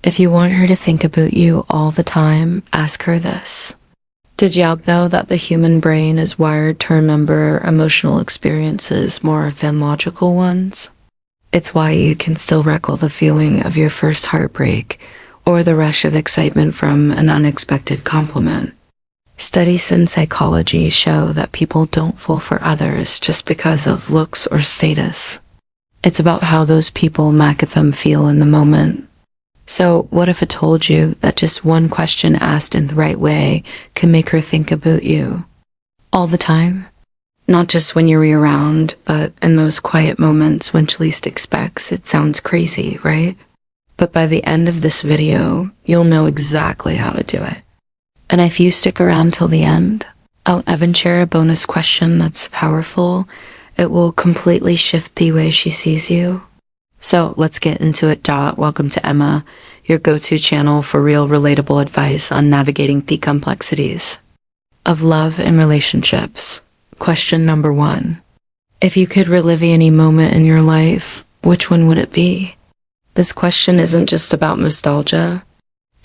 If you want her to think about you all the time, ask her this. Did you know that the human brain is wired to remember emotional experiences more than logical ones? It's why you can still recall the feeling of your first heartbreak or the rush of excitement from an unexpected compliment. Studies in psychology show that people don't fall for others just because of looks or status. It's about how those people make them feel in the moment. So what if I told you that just one question asked in the right way can make her think about you? All the time? Not just when you're around, but in those quiet moments when she least expects. It sounds crazy, right? But by the end of this video, you'll know exactly how to do it. And if you stick around till the end, I'll even share a bonus question that's powerful. It will completely shift the way she sees you. So let's get into it. Welcome to Emma, your go-to channel for real relatable advice on navigating the complexities of love and relationships. Question number 1. If you could relive any moment in your life, which one would it be? This question isn't just about nostalgia.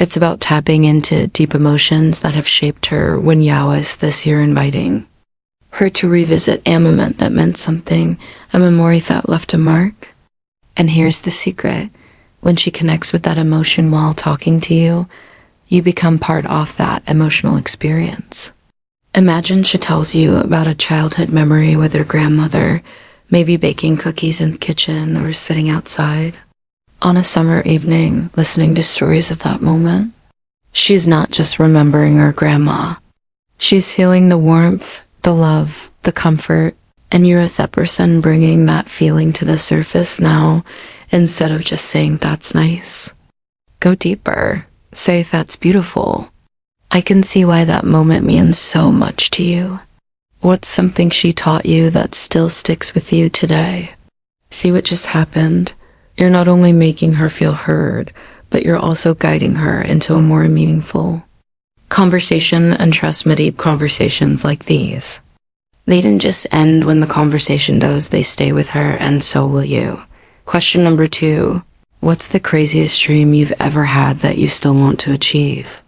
It's about tapping into deep emotions that have shaped her when was this year inviting her to revisit a moment that meant something, a memory that left a mark. And here's the secret. When she connects with that emotion while talking to you, you become part of that emotional experience. Imagine she tells you about a childhood memory with her grandmother, maybe baking cookies in the kitchen or sitting outside on a summer evening, listening to stories of that moment. She's not just remembering her grandma. She's feeling the warmth, the love, the comfort, and you're that person bringing that feeling to the surface now, instead of just saying that's nice. Go deeper. Say that's beautiful. I can see why that moment means so much to you. What's something she taught you that still sticks with you today? See what just happened? You're not only making her feel heard, but you're also guiding her into a more meaningful conversation. And trust me, deep conversations like these, they didn't just end when the conversation does, they stay with her, and so will you. Question number 2. What's the craziest dream you've ever had that you still want to achieve?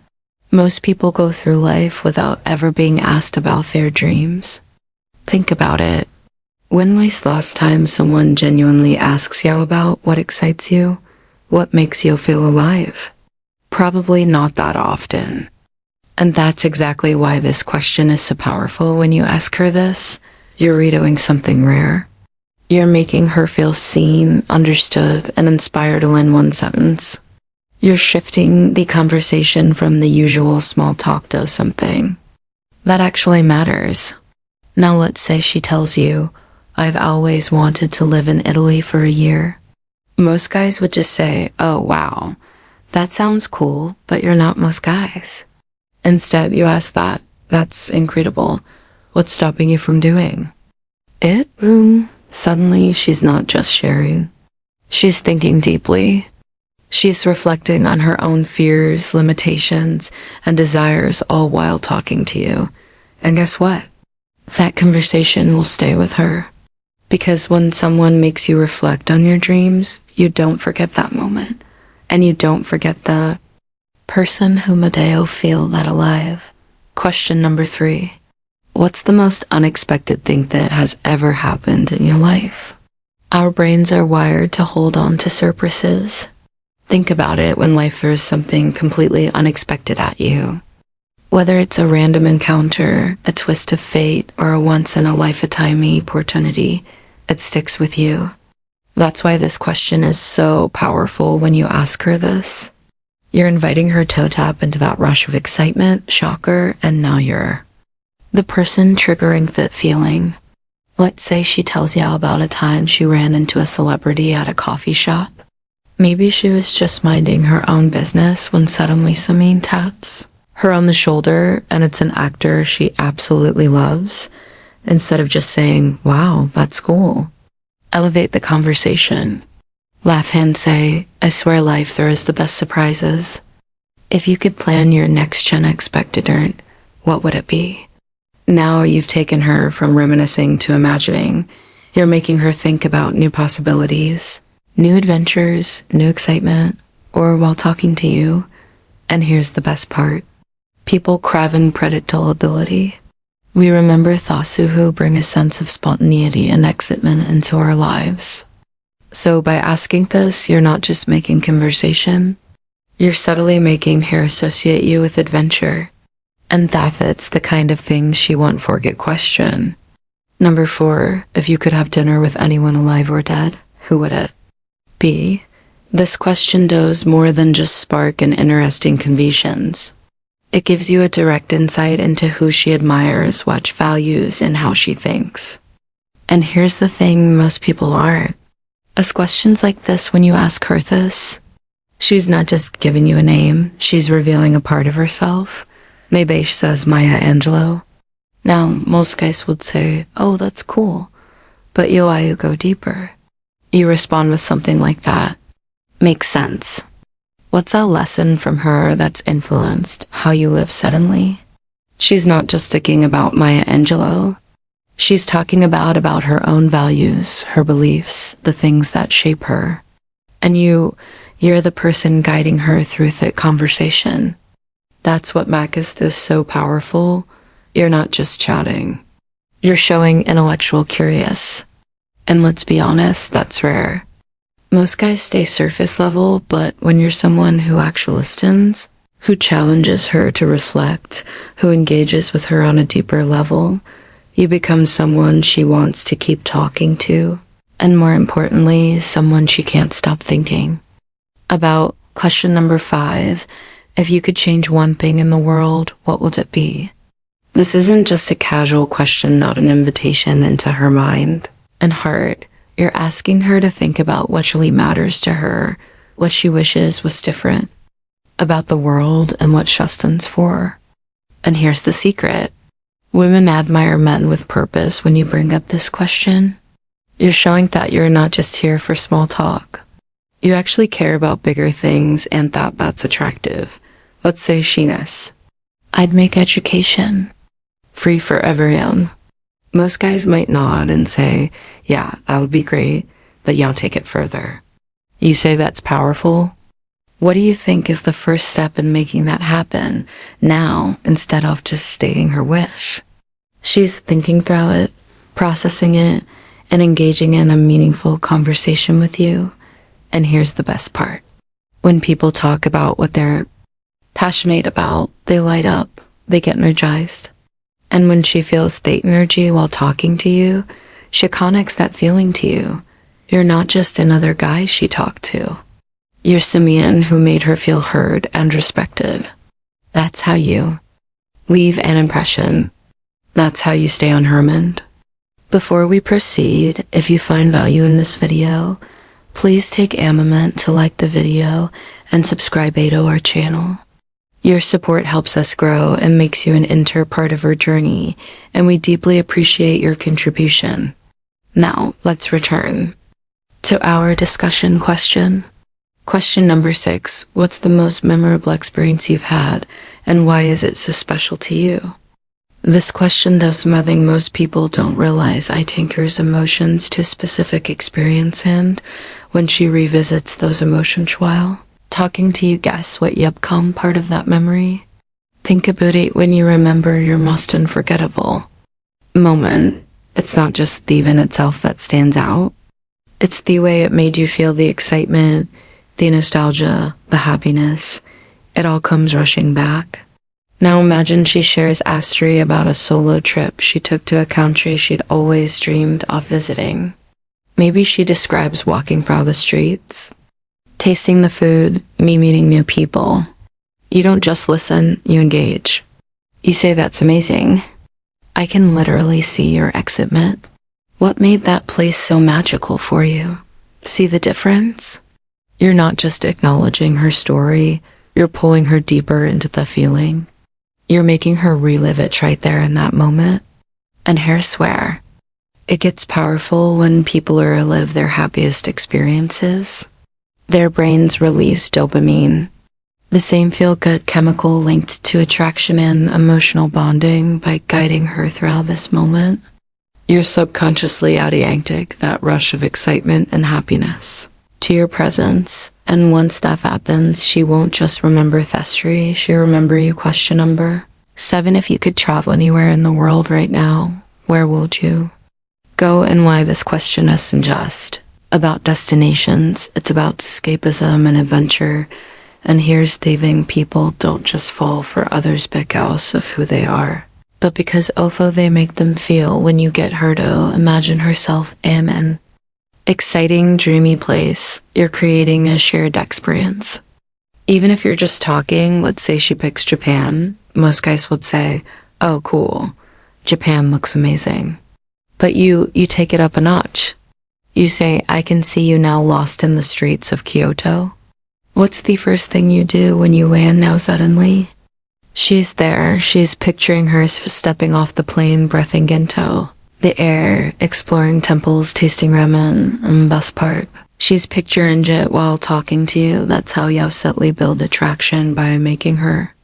Most people go through life without ever being asked about their dreams. Think about it. When was the last time someone genuinely asks you about what excites you? What makes you feel alive? Probably not that often. And that's exactly why this question is so powerful. When you ask her this, you're redoing something rare. You're making her feel seen, understood, and inspired all in one sentence. You're shifting the conversation from the usual small talk to something that actually matters. Now let's say she tells you, I've always wanted to live in Italy for a year. Most guys would just say, oh wow, that sounds cool, but you're not most guys. Instead, you ask that. That's incredible. What's stopping you from doing it? Boom. Suddenly, she's not just sharing. She's thinking deeply. She's reflecting on her own fears, limitations, and desires, all while talking to you. And guess what? That conversation will stay with her. Because when someone makes you reflect on your dreams, you don't forget that moment. And you don't forget the person who made you feel that alive. Question number 3. What's the most unexpected thing that has ever happened in your life? Our brains are wired to hold on to surprises. Think about it when life throws something completely unexpected at you. Whether it's a random encounter, a twist of fate, or a once-in-a-lifetime opportunity, it sticks with you. That's why this question is so powerful when you ask her this. You're inviting her to tap into that rush of excitement, shocker, and now you're the person triggering that feeling. Let's say she tells you about a time she ran into a celebrity at a coffee shop. Maybe she was just minding her own business when suddenly someone taps her on the shoulder, and it's an actor she absolutely loves. Instead of just saying, wow, that's cool, elevate the conversation. Laugh and say, I swear life throws the best surprises. If you could plan your next unexpected event, what would it be? Now you've taken her from reminiscing to imagining. You're making her think about new possibilities, new adventures, new excitement. or while talking to you. And here's the best part. People crave predictability. We remember thoughts who bring a sense of spontaneity and excitement into our lives. So by asking this, you're not just making conversation, you're subtly making her associate you with adventure. And that's the kind of thing she won't forget. Question number 4. If you could have dinner with anyone alive or dead, who would it be? This question does more than just spark an interesting conversations. It gives you a direct insight into who she admires, what she values, and how she thinks. And here's the thing most people aren't. Ask questions like this when you ask her this. She's not just giving you a name, she's revealing a part of herself. Maybe she says Maya Angelou. Now, most guys would say, oh, that's cool. But you go deeper. You respond with something like that. Makes sense. What's a lesson from her that's influenced how you live suddenly? She's not just sticking about Maya Angelou. She's talking about her own values, her beliefs, the things that shape her. And you're the person guiding her through that conversation. That's what makes this so powerful. You're not just chatting. You're showing intellectual curious. And let's be honest, that's rare. Most guys stay surface level, but when you're someone who actually listens, who challenges her to reflect, who engages with her on a deeper level, you become someone she wants to keep talking to, and more importantly, someone she can't stop thinking about. Question number 5. If you could change one thing in the world, what would it be? This isn't just a casual question, not an invitation into her mind and heart. You're asking her to think about what really matters to her, what she wishes was different about the world, and what she stands for. And here's the secret. Women admire men with purpose when you bring up this question. You're showing that you're not just here for small talk. You actually care about bigger things, and that's attractive. Let's say Sheenus. I'd make education free for everyone. Most guys might nod and say, yeah, that would be great, but y'all take it further. You say that's powerful? What do you think is the first step in making that happen now instead of just stating her wish? She's thinking through it, processing it, and engaging in a meaningful conversation with you. And here's the best part. When people talk about what they're passionate about, they light up, they get energized. And when she feels the energy while talking to you, she connects that feeling to you. You're not just another guy she talked to. You're Simeon who made her feel heard and respected. That's how you leave an impression. That's how you stay on her mind. Before we proceed, if you find value in this video, please take a moment to like the video and subscribe to our channel. Your support helps us grow and makes you an integral part of our journey, and we deeply appreciate your contribution. Now, let's return to our discussion question. Question number 6. What's the most memorable experience you've had, and why is it so special to you? This question does something most people don't realize. I tinkers emotions to specific experience, and when she revisits those emotions while talking to you, guess what become part of that memory? Think about it when you remember your most unforgettable moment. It's not just the event itself that stands out. It's the way it made you feel, the excitement, the nostalgia, the happiness. It all comes rushing back. Now imagine she shares a story about a solo trip she took to a country she'd always dreamed of visiting. Maybe she describes walking through the streets, tasting the food, meeting new people. You don't just listen, you engage. You say, that's amazing. I can literally see your excitement. What made that place so magical for you? See the difference? You're not just acknowledging her story, you're pulling her deeper into the feeling. You're making her relive it right there in that moment. And here, swear, it gets powerful when people relive their happiest experiences. Their brains release dopamine, the same feel-good chemical linked to attraction and emotional bonding. By guiding her throughout this moment, you're subconsciously adding that rush of excitement and happiness. to your presence. And once that happens, she won't just remember history, she'll remember you. Question number 7. If you could travel anywhere in the world right now, where would you go and why? This question isn't just about destinations, it's about escapism and adventure. And here's the thing, people don't just fall for others because of who they are, but because of they make them feel. When you get her to imagine herself in an exciting, dreamy place, you're creating a shared experience. Even if you're just talking, let's say she picks Japan, most guys would say, oh cool, Japan looks amazing. But you take it up a notch. You say, I can see you now lost in the streets of Kyoto. What's the first thing you do when you land now suddenly? She's there, she's picturing her stepping off the plane, breathing into the air, exploring temples, tasting ramen, and best part, she's picturing it while talking to you. That's how you subtly build attraction, by making her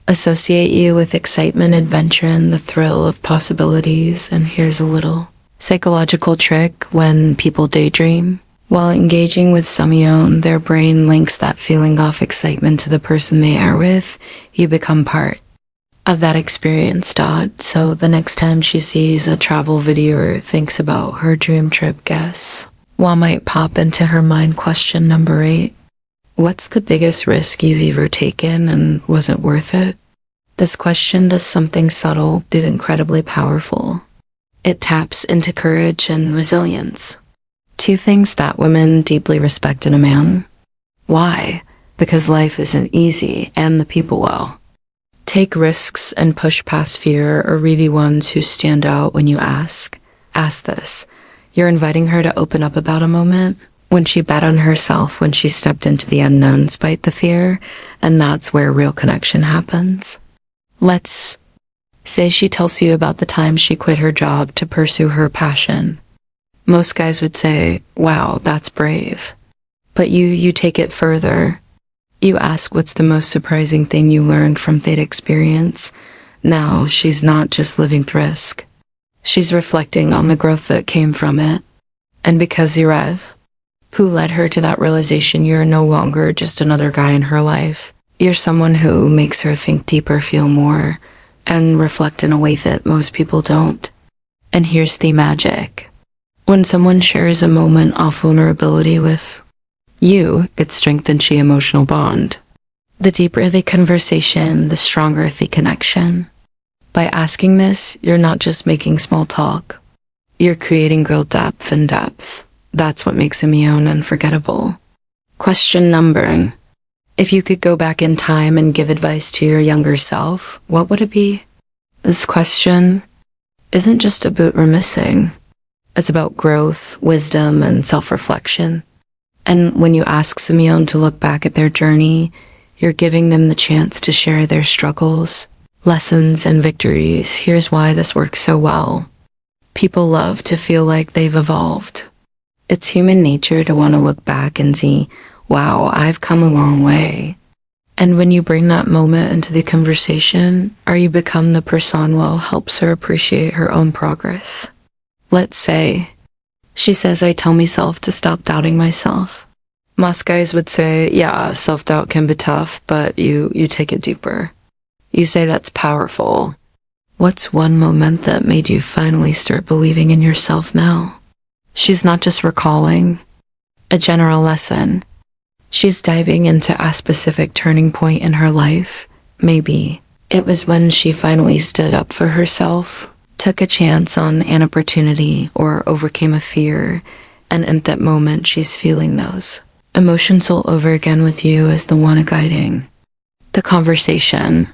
associate you with excitement, adventure, and the thrill of possibilities. And here's a little psychological trick. When people daydream, while engaging with someone, their brain links that feeling of excitement to the person they are with. You become part of that experience. So the next time she sees a travel video or thinks about her dream trip, guess what might pop into her mind? Question number 8. What's the biggest risk you've ever taken and was it worth it? This question does something subtle but incredibly powerful. It taps into courage and resilience, 2 things that women deeply respect in a man. Why? Because life isn't easy and the people will take risks and push past fear. Or really ones who stand out when you ask this. You're inviting her to open up about a moment when she bet on herself, when she stepped into the unknown despite the fear, and that's where real connection happens. Let's say she tells you about the time she quit her job to pursue her passion. Most guys would say, wow, that's brave. But you take it further. You ask, what's the most surprising thing you learned from that experience? Now, she's not just living through risk. She's reflecting on the growth that came from it. And because you're who led her to that realization, you're no longer just another guy in her life. You're someone who makes her think deeper, feel more, and reflect in a way that most people don't. And here's the magic. When someone shares a moment of vulnerability with you, it strengthens the emotional bond. The deeper the conversation, the stronger the connection. By asking this, you're not just making small talk. You're creating real depth and depth. That's what makes a Mion unforgettable. Question number: if you could go back in time and give advice to your younger self, what would it be? This question isn't just about reminiscing. It's about growth, wisdom, and self-reflection. And when you ask Simeon to look back at their journey, you're giving them the chance to share their struggles, lessons, and victories. Here's why this works so well. People love to feel like they've evolved. It's human nature to want to look back and see, wow, I've come a long way. And when you bring that moment into the conversation, or you become the person who helps her appreciate her own progress. Let's say she says, I tell myself to stop doubting myself. Most guys would say, yeah, self-doubt can be tough, but you take it deeper. You say that's powerful. What's one moment that made you finally start believing in yourself now? She's not just recalling a general lesson. She's diving into a specific turning point in her life. Maybe it was when she finally stood up for herself, took a chance on an opportunity, or overcame a fear, and in that moment she's feeling those emotions all over again with you as the one guiding the conversation.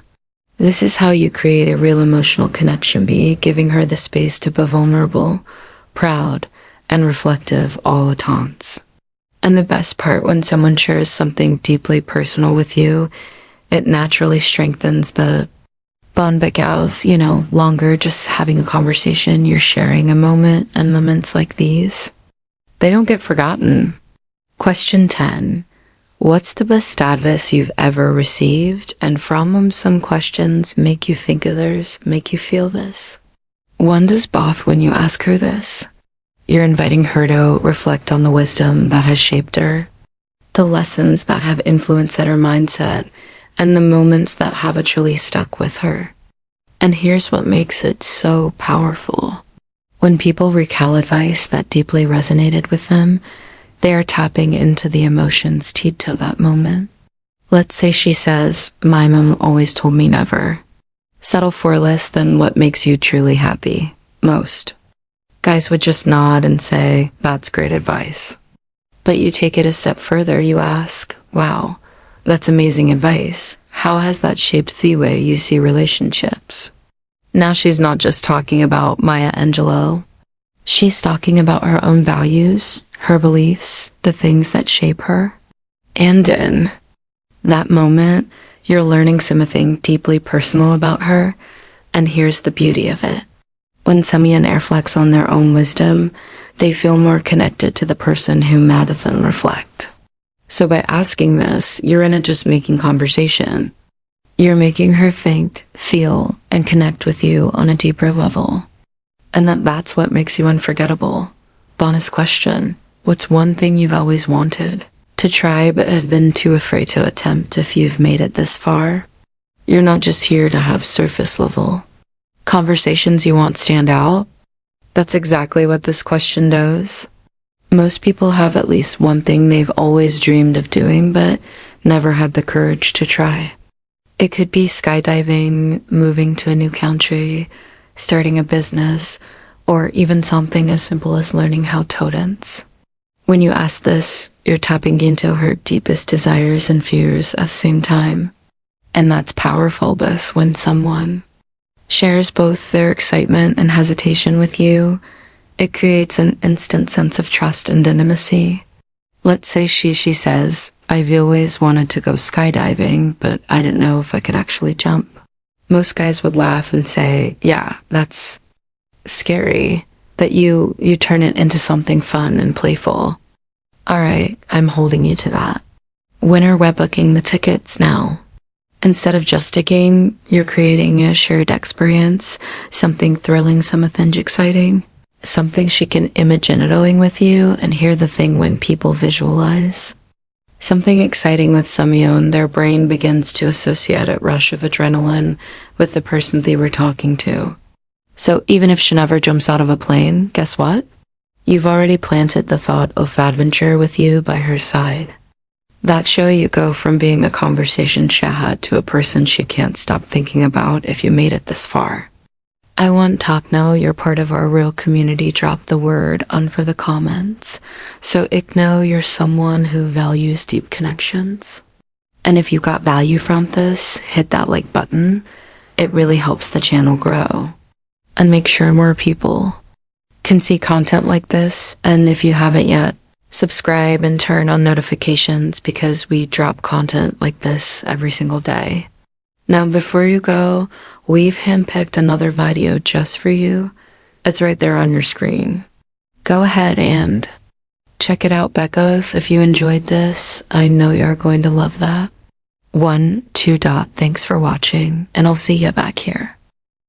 This is how you create a real emotional connection, giving her the space to be vulnerable, proud, and reflective all at once. And the best part, when someone shares something deeply personal with you, it naturally strengthens the bond because, longer just having a conversation, you're sharing a moment, and moments like these, they don't get forgotten. Question 10. What's the best advice you've ever received? And from them, some questions make you think others, make you feel this. One does both when you ask her this. You're inviting her to reflect on the wisdom that has shaped her, the lessons that have influenced her mindset, and the moments that habitually stuck with her. And here's what makes it so powerful. When people recall advice that deeply resonated with them, they are tapping into the emotions tied to that moment. Let's say she says, "My mom always told me never." Settle for less than what makes you truly happy. Most guys would just nod and say, "That's great advice." But you take it a step further, you ask, "Wow, that's amazing advice. How has that shaped the way you see relationships?" Now she's not just talking about Maya Angelou. She's talking about her own values, her beliefs, the things that shape her. And in that moment, you're learning something deeply personal about her. And here's the beauty of it. When someone reflects on their own wisdom, they feel more connected to the person who made them reflect. So by asking this, you're not just making conversation. You're making her think, feel, and connect with you on a deeper level. And that's what makes you unforgettable. Bonus question. What's one thing you've always wanted to try but have been too afraid to attempt if you've made it this far? You're not just here to have surface level conversations you want stand out. That's exactly what this question does. Most people have at least one thing they've always dreamed of doing but never had the courage to try. It could be skydiving, moving to a new country, starting a business, or even something as simple as learning how to dance. When you ask this, you're tapping into her deepest desires and fears at the same time. And that's powerful, because when someone shares both their excitement and hesitation with you, it creates an instant sense of trust and intimacy. Let's say she says, "I've always wanted to go skydiving, but I didn't know if I could actually jump." Most guys would laugh and say, "Yeah, that's scary." But you turn it into something fun and playful. All right, I'm holding you to that. When are we booking the tickets now? Instead of just a game, you're creating a shared experience, something thrilling, something exciting. Something she can imagine doing with you and hear the thing when people visualize. Something exciting with someone, their brain begins to associate a rush of adrenaline with the person they were talking to. So even if she never jumps out of a plane, guess what? You've already planted the thought of adventure with you by her side. That's how you go from being a conversation she had to a person she can't stop thinking about if you made it this far. I want to know you're part of our real community. Drop the word on for the comments so I know you're someone who values deep connections. And if you got value from this, hit that like button. It really helps the channel grow. And make sure more people can see content like this. And if you haven't yet, subscribe and turn on notifications because we drop content like this every single day. Now, before you go, we've handpicked another video just for you. It's right there on your screen. Go ahead and check it out, Beccos. If you enjoyed this, I know you're going to love that. 1, 2. Thanks for watching, and I'll see you back here.